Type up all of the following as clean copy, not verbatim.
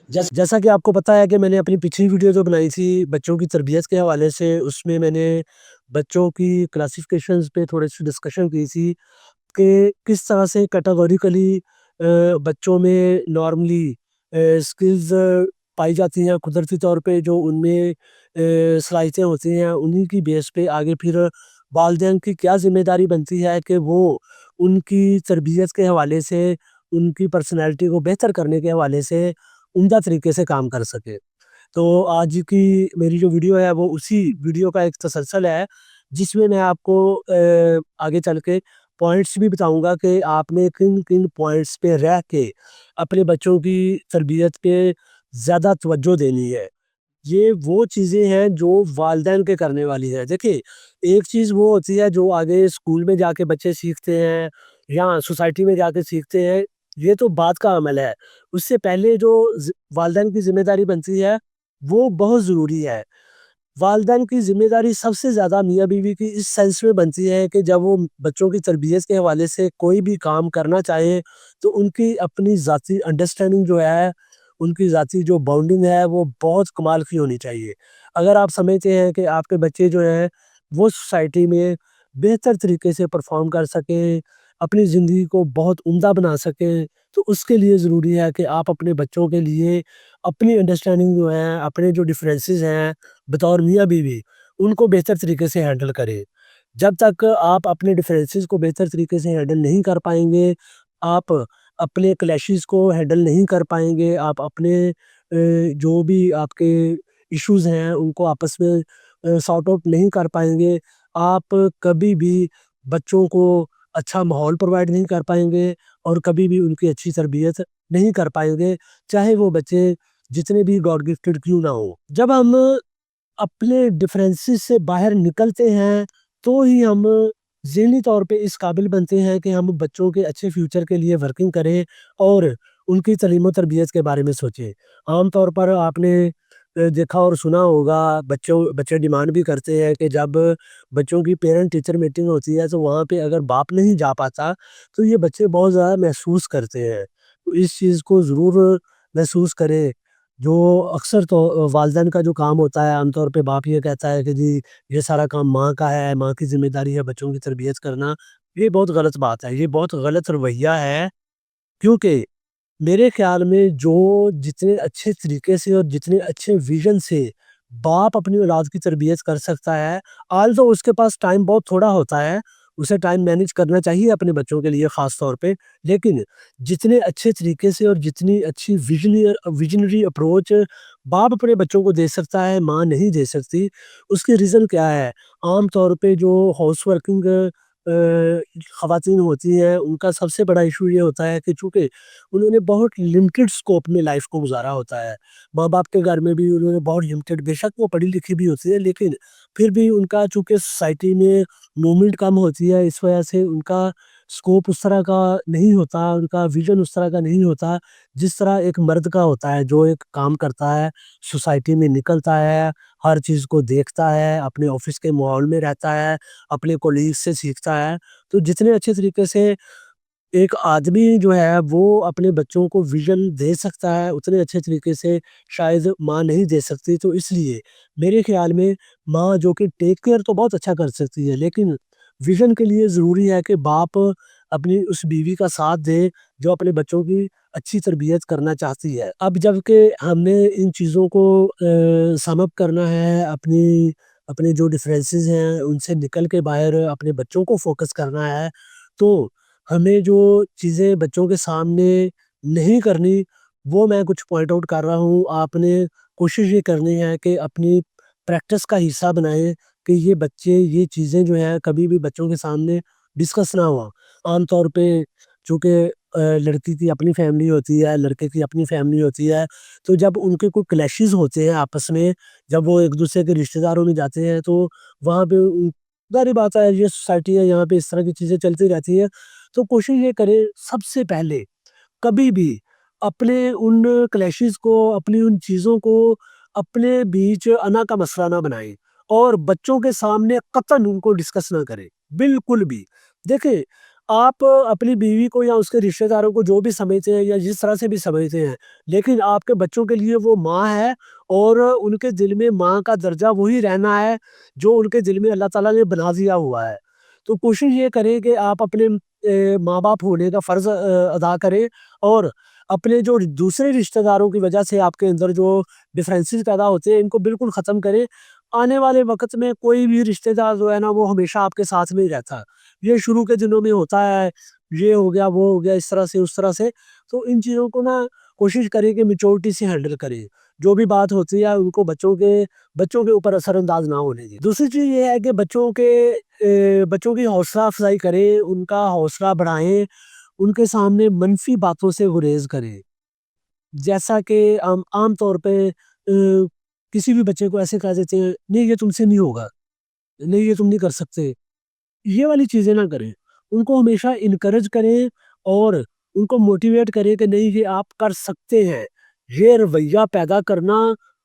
جیسا کہ آپ کو پتہ ہے کہ میں نے اپنی پچھلی ویڈیو جو بنائی تھی بچوں کی تربیت کے حوالے سے، اس میں میں نے بچوں کی کلاسیفیکیشنز پہ تھوڑی سی ڈسکشن کی تھی کہ کس طرح سے کیٹاگوریکلی بچوں میں نارملی اسکلز پائی جاتی ہیں قدرتی طور پہ، جو ان میں صلاحیتیں ہوتی ہیں انہی کی بیس پہ آگے پھر والدین کی کیا ذمہ داری بنتی ہے کہ وہ ان کی تربیت کے حوالے سے، ان کی پرسنالٹی کو بہتر کرنے کے حوالے سے عمدہ طریقے سے کام کر سکے۔ تو آج کی میری جو ویڈیو ہے وہ اسی ویڈیو کا ایک تسلسل ہے، جس میں آپ کو آگے چل کے پوائنٹس بھی بتاؤں گا کہ آپ نے کن کن پوائنٹس پہ رہ کے اپنے بچوں کی تربیت پہ زیادہ توجہ دینی ہے۔ یہ وہ چیزیں ہیں جو والدین کے کرنے والی ہے۔ دیکھیں، ایک چیز وہ ہوتی ہے جو آگے اسکول میں جا کے بچے سیکھتے ہیں یا سوسائٹی میں جا کے سیکھتے ہیں، یہ تو بعد کا عمل ہے۔ اس سے پہلے جو والدین کی ذمہ داری بنتی ہے وہ بہت ضروری ہے۔ والدین کی ذمہ داری سب سے زیادہ میاں بیوی کی اس سینس میں بنتی ہے کہ جب وہ بچوں کی تربیت کے حوالے سے کوئی بھی کام کرنا چاہے تو ان کی اپنی ذاتی انڈرسٹینڈنگ جو ہے، ان کی ذاتی جو باؤنڈنگ ہے وہ بہت کمال کی ہونی چاہیے۔ اگر آپ سمجھتے ہیں کہ آپ کے بچے جو ہیں وہ سوسائٹی میں بہتر طریقے سے پرفارم کر سکیں، اپنی زندگی کو بہت عمدہ بنا سکیں، تو اس کے لیے ضروری ہے کہ آپ اپنے بچوں کے لیے اپنی انڈرسٹینڈنگ جو ہے، اپنے جو ڈیفرنسز ہیں بطور میاں بیوی، ان کو بہتر طریقے سے ہینڈل کریں۔ جب تک آپ اپنے ڈیفرنسز کو بہتر طریقے سے ہینڈل نہیں کر پائیں گے، آپ اپنے کلیشز کو ہینڈل نہیں کر پائیں گے، آپ اپنے جو بھی آپ کے ایشوز ہیں ان کو آپس میں سارٹ آؤٹ نہیں کر پائیں گے، آپ کبھی بھی بچوں کو اچھا ماحول پرووائڈ نہیں کر پائیں گے اور کبھی بھی ان کی اچھی تربیت نہیں کر پائیں گے، چاہے وہ بچے جتنے بھی گاڈ گفٹڈ کیوں نہ ہوں۔ جب ہم اپنے ڈفرینسز سے باہر نکلتے ہیں تو ہی ہم ذہنی طور پہ اس قابل بنتے ہیں کہ ہم بچوں کے اچھے فیوچر کے لیے ورکنگ کریں اور ان کی تعلیم و تربیت کے بارے میں سوچیں۔ عام طور پر آپ نے دیکھا اور سنا ہوگا، بچے ڈیمانڈ بھی کرتے ہیں کہ جب بچوں کی پیرنٹ ٹیچر میٹنگ ہوتی ہے تو وہاں پہ اگر باپ نہیں جا پاتا تو یہ بچے بہت زیادہ محسوس کرتے ہیں۔ تو اس چیز کو ضرور محسوس کریں۔ جو اکثر تو والدین کا جو کام ہوتا ہے، عام طور پہ باپ یہ کہتا ہے کہ جی یہ سارا کام ماں کا ہے، ماں کی ذمہ داری ہے بچوں کی تربیت کرنا۔ یہ بہت غلط بات ہے، یہ بہت غلط رویہ ہے، کیونکہ میرے خیال میں جو جتنے اچھے طریقے سے اور جتنے اچھے ویژن سے باپ اپنی اولاد کی تربیت کر سکتا ہے، آج تو اس کے پاس ٹائم بہت تھوڑا ہوتا ہے، اسے ٹائم مینیج کرنا چاہیے اپنے بچوں کے لیے خاص طور پہ، لیکن جتنے اچھے طریقے سے اور جتنی اچھی ویژنری اپروچ باپ اپنے بچوں کو دے سکتا ہے، ماں نہیں دے سکتی۔ اس کے ریزن کیا ہے؟ عام طور پہ جو ہاؤس ورکنگ خواتین ہوتی ہیں ان کا سب سے بڑا ایشو یہ ہوتا ہے کہ چونکہ انہوں نے بہت لمیٹڈ سکوپ میں لائف کو گزارا ہوتا ہے، ماں باپ کے گھر میں بھی انہوں نے بہت لمیٹڈ، بے شک وہ پڑھی لکھی بھی ہوتی ہے لیکن پھر بھی ان کا چونکہ سوسائٹی میں موومنٹ کم ہوتی ہے، اس وجہ سے ان کا سکوپ اس طرح کا نہیں ہوتا، ان کا ویژن اس طرح کا نہیں ہوتا جس طرح ایک مرد کا ہوتا ہے، جو ایک کام کرتا ہے، سوسائٹی میں نکلتا ہے، ہر چیز کو دیکھتا ہے، اپنے آفس کے ماحول میں رہتا ہے، اپنے کولیگ سے سیکھتا ہے۔ تو جتنے اچھے طریقے سے ایک آدمی جو ہے وہ اپنے بچوں کو ویژن دے سکتا ہے، اتنے اچھے طریقے سے شاید ماں نہیں دے سکتی۔ تو اس لیے میرے خیال میں ماں جو کہ ٹیک کیئر تو بہت اچھا کر سکتی ہے، لیکن ویژن کے لیے ضروری ہے کہ باپ اپنی اس بیوی کا ساتھ دے جو اپنے بچوں کی اچھی تربیت کرنا چاہتی ہے۔ اب جب کہ ہم نے ان چیزوں کو سم اپ کرنا ہے، اپنے جو ڈفرینسز ہیں ان سے نکل کے باہر اپنے بچوں کو فوکس کرنا ہے، تو ہمیں جو چیزیں بچوں کے سامنے نہیں کرنی وہ میں کچھ پوائنٹ آؤٹ کر رہا ہوں۔ آپ نے کوشش یہ کرنی ہے کہ اپنی پریکٹس کا حصہ بنائیں کہ یہ بچے یہ چیزیں جو ہیں کبھی بھی بچوں کے سامنے ڈسکس نہ ہوا۔ عام طور پہ چونکہ لڑکی کی اپنی فیملی ہوتی ہے، لڑکے کی اپنی فیملی ہوتی ہے، تو جب ان کے کوئی کلیشز ہوتے ہیں آپس میں، جب وہ ایک دوسرے کے رشتہ داروں میں جاتے ہیں تو وہاں پہ ظاہر بات ہے یہ سوسائٹی ہے، یہاں پہ اس طرح کی چیزیں چلتی رہتی ہیں۔ تو کوشش یہ کریں سب سے پہلے کبھی بھی اپنے ان کلیشز کو، اپنی ان چیزوں کو اپنے بیچ انا کا مسئلہ نہ بنائیں اور بچوں کے سامنے قطعاً ان کو ڈسکس نہ کریں، بالکل بھی۔ دیکھیں، آپ اپنی بیوی کو یا اس کے رشتہ داروں کو جو بھی سمجھتے ہیں یا جس طرح سے بھی سمجھتے ہیں، لیکن آپ کے بچوں کے لیے وہ ماں ہے، اور ان کے دل میں ماں کا درجہ وہی رہنا ہے جو ان کے دل میں اللہ تعالیٰ نے بنا دیا ہوا ہے۔ تو کوشش یہ کریں کہ آپ اپنے ماں باپ ہونے کا فرض ادا کریں، اور اپنے جو دوسرے رشتہ داروں کی وجہ سے آپ کے اندر جو ڈفرینسز پیدا ہوتے ہیں ان کو بالکل ختم کریں۔ آنے والے وقت میں کوئی بھی رشتہ دار جو ہے نا وہ ہمیشہ آپ کے ساتھ میں ہی رہتا ہے۔ یہ شروع کے دنوں میں ہوتا ہے، یہ ہو گیا وہ ہو گیا، اس طرح سے اس طرح سے، تو ان چیزوں کو نا کوشش کریں کہ میچورٹی سے ہینڈل کریں۔ جو بھی بات ہوتی ہے ان کو بچوں کے اوپر اثر انداز نہ ہونے دیں۔ دوسری چیز یہ ہے کہ بچوں کی حوصلہ افزائی کریں، ان کا حوصلہ بڑھائیں، ان کے سامنے منفی باتوں سے گریز کریں۔ جیسا کہ عام طور پہ کسی بھی بچے کو ایسے کہہ دیتے ہیں، نہیں یہ تم سے نہیں ہوگا، نہیں یہ تم نہیں کر سکتے، یہ والی چیزیں نہ کریں۔ ان کو ہمیشہ انکریج کریں اور ان کو موٹیویٹ کریں کہ نہیں یہ آپ کر سکتے ہیں۔ یہ رویہ پیدا کرنا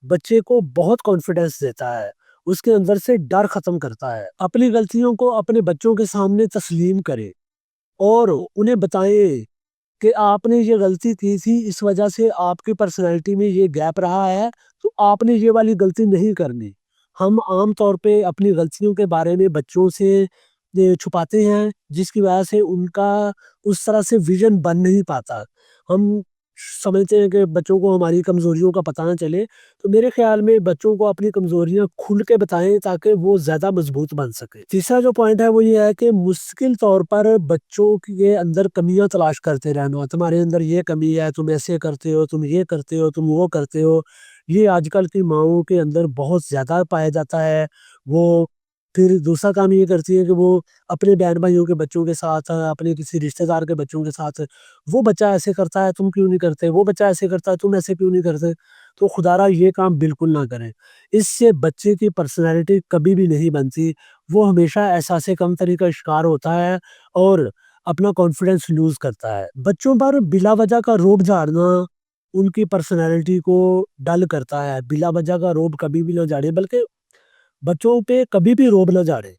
بچے کو بہت کانفیڈنس دیتا ہے، اس کے اندر سے ڈر ختم کرتا ہے۔ اپنی غلطیوں کو اپنے بچوں کے سامنے تسلیم کریں اور انہیں بتائیں کہ آپ نے یہ غلطی کی تھی، اس وجہ سے آپ کی پرسنالٹی میں یہ گیپ رہا ہے، تو آپ نے یہ والی غلطی نہیں کرنی۔ ہم عام طور پہ اپنی غلطیوں کے بارے میں بچوں سے یہ چھپاتے ہیں، جس کی وجہ سے ان کا اس طرح سے ویژن بن نہیں پاتا۔ ہم سمجھتے ہیں کہ بچوں کو ہماری کمزوریوں کا پتہ نہ چلے، تو میرے خیال میں بچوں کو اپنی کمزوریاں کھل کے بتائیں تاکہ وہ زیادہ مضبوط بن سکے۔ تیسرا جو پوائنٹ ہے وہ یہ ہے کہ مستقل طور پر بچوں کے اندر کمیاں تلاش کرتے رہنا۔ تمہارے اندر یہ کمی ہے، تم ایسے کرتے ہو، تم یہ کرتے ہو، تم وہ کرتے ہو۔ یہ آج کل کی ماؤں کے اندر بہت زیادہ پایا جاتا ہے۔ وہ پھر دوسرا کام یہ کرتی ہے کہ وہ اپنے بہن بھائیوں کے بچوں کے ساتھ، اپنے کسی رشتہ دار کے بچوں کے ساتھ، وہ بچہ ایسے کرتا ہے تم کیوں نہیں کرتے، وہ بچہ ایسے کرتا ہے تم ایسے کیوں نہیں کرتے۔ تو خدا را یہ کام بالکل نہ کریں، اس سے بچے کی پرسنالٹی کبھی بھی نہیں بنتی۔ وہ ہمیشہ احساس کمتری کا شکار ہوتا ہے اور اپنا کانفیڈنس لوز کرتا ہے۔ بچوں پر بلا وجہ کا روب جھاڑنا ان کی پرسنالٹی کو ڈل کرتا ہے۔ بلا وجہ کا روب کبھی بھی نہ جھاڑے، بلکہ بچوں پہ کبھی بھی روب نہ جھاڑے۔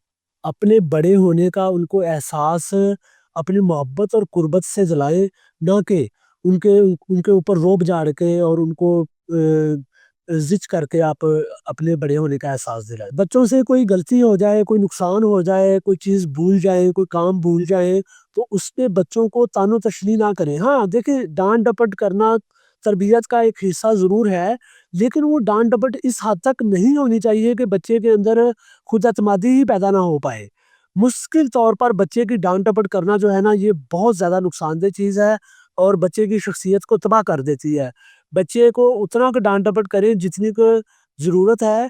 اپنے بڑے ہونے کا ان کو احساس اپنی محبت اور قربت سے دلائیں، نہ کہ ان کے اوپر روب جھاڑ کے اور ان کو زج کر کے آپ اپنے بڑے ہونے کا احساس دلائیں۔ بچوں سے کوئی غلطی ہو جائے، کوئی نقصان ہو جائے، کوئی چیز بھول جائیں، کوئی کام بھول جائیں، تو اس پہ بچوں کو طعن و تشنیع نہ کریں۔ ہاں دیکھیں، ڈانٹ ڈپٹ کرنا تربیت کا ایک حصہ ضرور ہے، لیکن وہ ڈانٹ ڈپٹ اس حد تک نہیں ہونی چاہیے کہ بچے کے اندر خود اعتمادی ہی پیدا نہ ہو پائے۔ مشکل طور پر بچے کی ڈانٹ ڈپٹ کرنا جو ہے نا، یہ بہت زیادہ نقصان دہ چیز ہے اور بچے کی شخصیت کو تباہ کر دیتی ہے۔ بچے کو اتنا کہ ڈانٹ ڈپٹ کریں جتنی کو ضرورت ہے،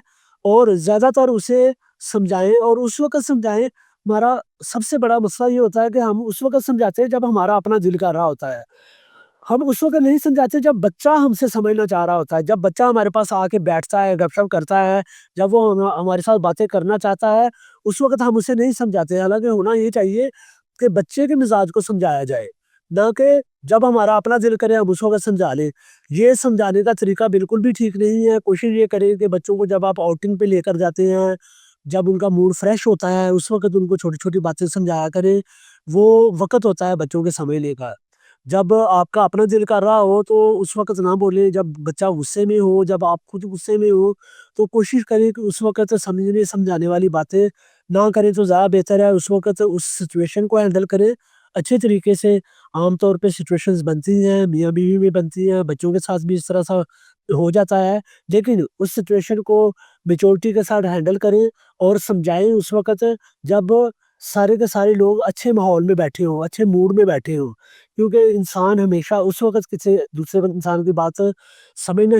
اور زیادہ تر اسے سمجھائیں، اور اس وقت سمجھائیں۔ ہمارا سب سے بڑا مسئلہ یہ ہوتا ہے کہ ہم اس وقت سمجھاتے ہیں جب ہمارا اپنا دل کر رہا ہوتا ہے۔ ہم اس وقت نہیں سمجھاتے جب بچہ ہم سے سمجھنا چاہ رہا ہوتا ہے، جب بچہ ہمارے پاس آ کے بیٹھتا ہے، گپ شپ کرتا ہے، جب وہ ہمارے ساتھ باتیں کرنا چاہتا ہے، اس وقت ہم اسے نہیں سمجھاتے۔ حالانکہ ہونا یہ چاہیے کہ بچے کے مزاج کو سمجھایا جائے، نہ کہ جب ہمارا اپنا دل کرے ہم اس وقت سمجھا لیں۔ یہ سمجھانے کا طریقہ بالکل بھی ٹھیک نہیں ہے۔ کوشش یہ کریں کہ بچوں کو جب آپ آؤٹنگ پہ لے کر جاتے ہیں، جب ان کا موڈ فریش ہوتا ہے، اس وقت ان کو چھوٹی چھوٹی باتیں سمجھایا کریں۔ وہ وقت ہوتا ہے بچوں کے سمجھنے کا۔ جب آپ کا اپنا دل کر رہا ہو تو اس وقت نہ بولیں، جب بچہ غصے میں ہو، جب آپ خود غصے میں ہو، تو کوشش کریں کہ اس وقت سمجھانے والی باتیں نہ کریں تو زیادہ بہتر ہے۔ اس وقت اس سچویشن کو ہینڈل کریں اچھے طریقے سے۔ عام طور پہ سچویشنز بنتی ہیں، میاں بیوی میں بنتی ہیں، بچوں کے ساتھ بھی اس طرح سا ہو جاتا ہے، لیکن اس سچویشن کو میچورٹی کے ساتھ ہینڈل کریں اور سمجھائیں اس وقت جب سارے کے سارے لوگ اچھے ماحول میں بیٹھے ہوں، اچھے موڈ میں بیٹھے ہوں۔ کیونکہ انسان ہمیشہ اس وقت کسی دوسرے انسان کی بات سمجھنا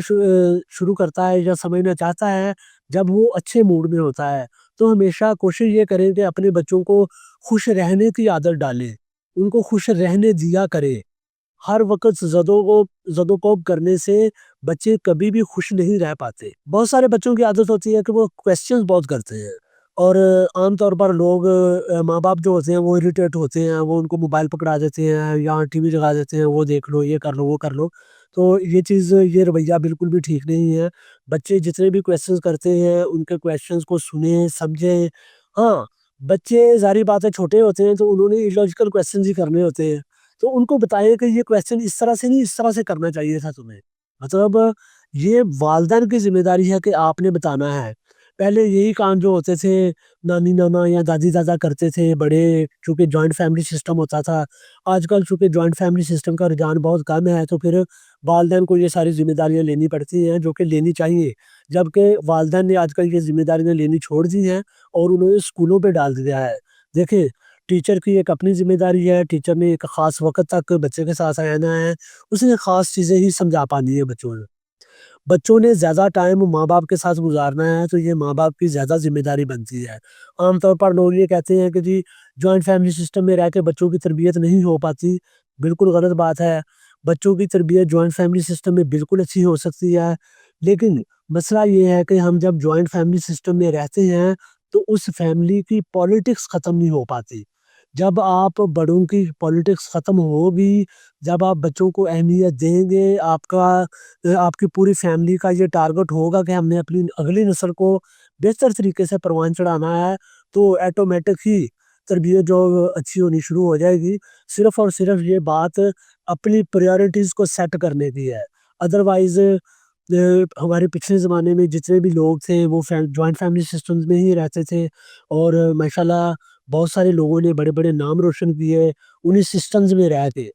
شروع کرتا ہے یا سمجھنا چاہتا ہے جب وہ اچھے موڈ میں ہوتا ہے۔ تو ہمیشہ کوشش یہ کریں کہ اپنے بچوں کو خوش رہنے کی عادت ڈالیں، ان کو خوش رہنے دیا کریں۔ ہر وقت زد و کوب کرنے سے بچے کبھی بھی خوش نہیں رہ پاتے۔ بہت سارے بچوں کی عادت ہوتی ہے کہ وہ کویسچنز بہت کرتے ہیں، اور عام طور پر لوگ ماں باپ جو ہوتے ہیں وہ اریٹیٹ ہوتے ہیں، وہ ان کو موبائل پکڑا دیتے ہیں یا ٹی وی لگا دیتے ہیں، وہ دیکھ لو، یہ کر لو، وہ کر لو۔ تو یہ رویہ بالکل بھی ٹھیک نہیں ہے۔ بچے جتنے بھی کویسچنز کرتے ہیں ان کے کویسچنز کو سنیں، سمجھیں۔ ہاں، بچے ظاہری بات ہے چھوٹے ہوتے ہیں تو انہوں نے ایلوجیکل کویسچنز ہی کرنے ہوتے ہیں، تو ان کو بتائیں کہ یہ کویسچن اس طرح سے نہیں اس طرح سے کرنا چاہیے تھا تمہیں، مطلب یہ والدین کی ذمہ داری ہے کہ آپ نے بتانا ہے۔ پہلے یہی کام جو ہوتے تھے نانی نانا یا دادی دادا کرتے تھے بڑے، چونکہ جوائنٹ فیملی سسٹم ہوتا تھا۔ آج کل چونکہ جوائنٹ فیملی سسٹم کا رجحان بہت کم ہے تو پھر والدین کو یہ ساری ذمہ داریاں لینی پڑتی ہیں جو کہ لینی چاہیے، جبکہ والدین نے آج کل یہ ذمہ داریاں لینی چھوڑ دی ہیں اور انہوں نے اسکولوں پہ ڈال دیا ہے۔ دیکھیں ٹیچر کی ایک اپنی ذمہ داری ہے، ٹیچر نے ایک خاص وقت تک بچے کے ساتھ رہنا ہے، اس نے خاص چیزیں ہی سمجھا پانی ہے بچوں نے۔ بچوں نے زیادہ ٹائم ماں باپ کے ساتھ گزارنا ہے تو یہ ماں باپ کی زیادہ ذمہ داری بنتی ہے۔ عام طور پر لوگ یہ کہتے ہیں کہ جی جوائنٹ فیملی سسٹم میں رہ کے بچوں کی تربیت نہیں ہو پاتی، بالکل غلط بات ہے۔ بچوں کی تربیت جوائنٹ فیملی سسٹم میں بالکل اچھی ہو سکتی ہے، لیکن مسئلہ یہ ہے کہ ہم جب جوائنٹ فیملی سسٹم میں رہتے ہیں تو اس فیملی کی پالیٹکس ختم نہیں ہو پاتی۔ جب آپ بڑوں کی پالیٹکس ختم ہوگی، جب آپ بچوں کو اہمیت دیں گے، آپ کی پوری فیملی کا یہ ٹارگٹ ہوگا کہ ہم نے اپنی اگلی نسل کو بہتر طریقے سے پروان چڑھانا ہے، تو ایٹومیٹک ہی تربیت جو اچھی ہونی شروع ہو جائے گی۔ صرف اور صرف یہ بات اپنی پریورٹیز کو سیٹ کرنے کی ہے۔ ادروائز ہمارے پچھلے زمانے میں جتنے بھی لوگ تھے وہ جوائنٹ فیملی سسٹمز میں ہی رہتے تھے اور ماشاءاللہ بہت سارے لوگوں نے بڑے بڑے نام روشن کیے انہیں سسٹمز میں رہ کے۔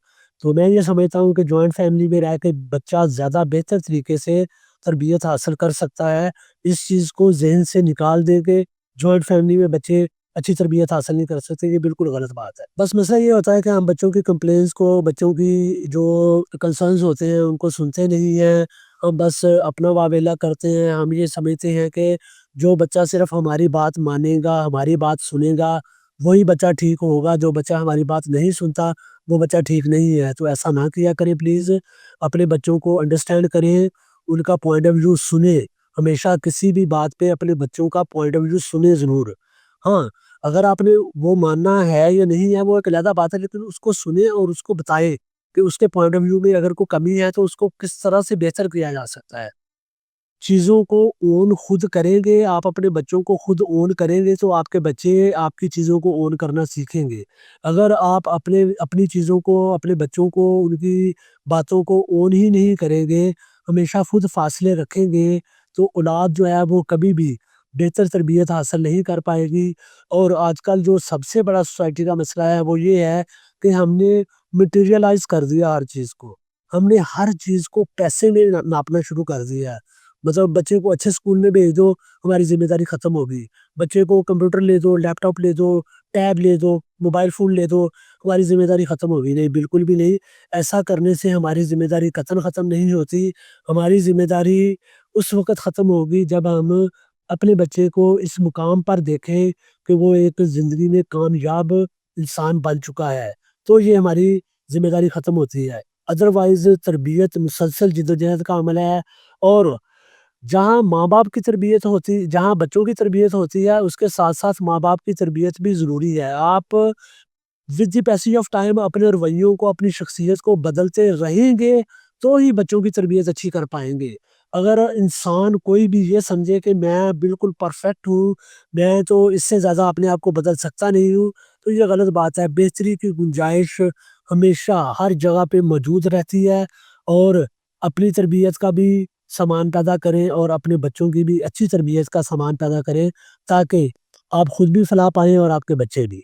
تو میں یہ سمجھتا ہوں کہ جوائنٹ فیملی میں رہ کے بچہ زیادہ بہتر طریقے سے تربیت حاصل کر سکتا ہے۔ اس چیز کو ذہن سے نکال دے کے جوائنٹ فیملی میں بچے اچھی تربیت حاصل نہیں کر سکتے، یہ بالکل غلط بات ہے۔ بس مسئلہ یہ ہوتا ہے کہ ہم بچوں کی کمپلینس کو، بچوں کی جو کنسرنز ہوتے ہیں ان کو سنتے نہیں ہیں، ہم بس اپنا واویلا کرتے ہیں۔ ہم یہ سمجھتے ہیں کہ جو بچہ صرف ہماری بات مانے گا، ہماری بات سنے گا، وہی بچہ ٹھیک ہوگا، جو بچہ ہماری بات نہیں سنتا وہ بچہ ٹھیک نہیں ہے۔ تو ایسا نہ کیا کریں پلیز، اپنے بچوں کو انڈرسٹینڈ کریں، ان کا پوائنٹ آف ویو سنیں، ہمیشہ کسی بھی بات پہ اپنے بچوں کا پوائنٹ آف ویو سنیں ضرور۔ ہاں اگر آپ نے وہ ماننا ہے یا نہیں ہے وہ ایک علیحدہ بات ہے، لیکن اس کو سنیں اور اس کو بتائیں کہ اس کے پوائنٹ آف ویو میں اگر کوئی کمی ہے تو اس کو کس طرح سے بہتر کیا جا سکتا ہے۔ چیزوں کو اون خود کریں گے، آپ اپنے بچوں کو خود اون کریں گے تو آپ کے بچے آپ کی چیزوں کو اون کرنا سیکھیں گے۔ اگر آپ اپنی چیزوں کو، اپنے بچوں کو ان کی باتوں کو اون ہی نہیں کریں گے، ہمیشہ خود فاصلے رکھیں گے، تو اولاد جو ہے وہ کبھی بھی بہتر تربیت حاصل نہیں کر پائے گی۔ اور آج کل جو سب سے بڑا سوسائٹی کا مسئلہ ہے وہ یہ ہے کہ ہم نے مٹیریلائز کر دیا ہر چیز کو، ہم نے ہر چیز کو پیسے میں ناپنا شروع کر دیا ہے۔ مطلب بچے کو اچھے اسکول میں بھیج دو، ہماری ذمہ داری ختم ہوگی۔ بچے کو کمپیوٹر لے دو، لیپ ٹاپ لے دو، ٹیب لے دو، موبائل فون لے دو، ہماری ذمہ داری ختم ہوگی؟ نہیں، بالکل بھی نہیں۔ ایسا کرنے سے ہماری ذمہ داری قطعاً ختم نہیں ہوتی۔ ہماری ذمہ داری اس وقت ختم ہوگی جب ہم اپنے بچے کو اس مقام پر دیکھیں کہ وہ ایک زندگی میں کامیاب انسان بن چکا ہے، تو یہ ہماری ذمہ داری ختم ہوتی ہے۔ ادروائز تربیت مسلسل جدوجہد کا عمل ہے، اور جہاں ماں باپ کی تربیت ہوتی، جہاں بچوں کی تربیت ہوتی ہے اس کے ساتھ ساتھ ماں باپ کی تربیت بھی ضروری ہے۔ آپ with the passage of time اپنے رویوں کو، اپنی شخصیت کو بدلتے رہیں گے تو ہی بچوں کی تربیت اچھی کر پائیں گے۔ اگر انسان کوئی بھی یہ سمجھے کہ میں بالکل پرفیکٹ ہوں، میں تو اس سے زیادہ اپنے آپ کو بدل سکتا نہیں ہوں، تو یہ غلط بات ہے۔ بہتری کی گنجائش ہمیشہ ہر جگہ پہ موجود رہتی ہے، اور اپنی تربیت کا بھی سامان پیدا کریں اور اپنے بچوں کی بھی اچھی تربیت کا سامان پیدا کریں، تاکہ آپ خود بھی فلاح پائیں اور آپ کے بچے بھی۔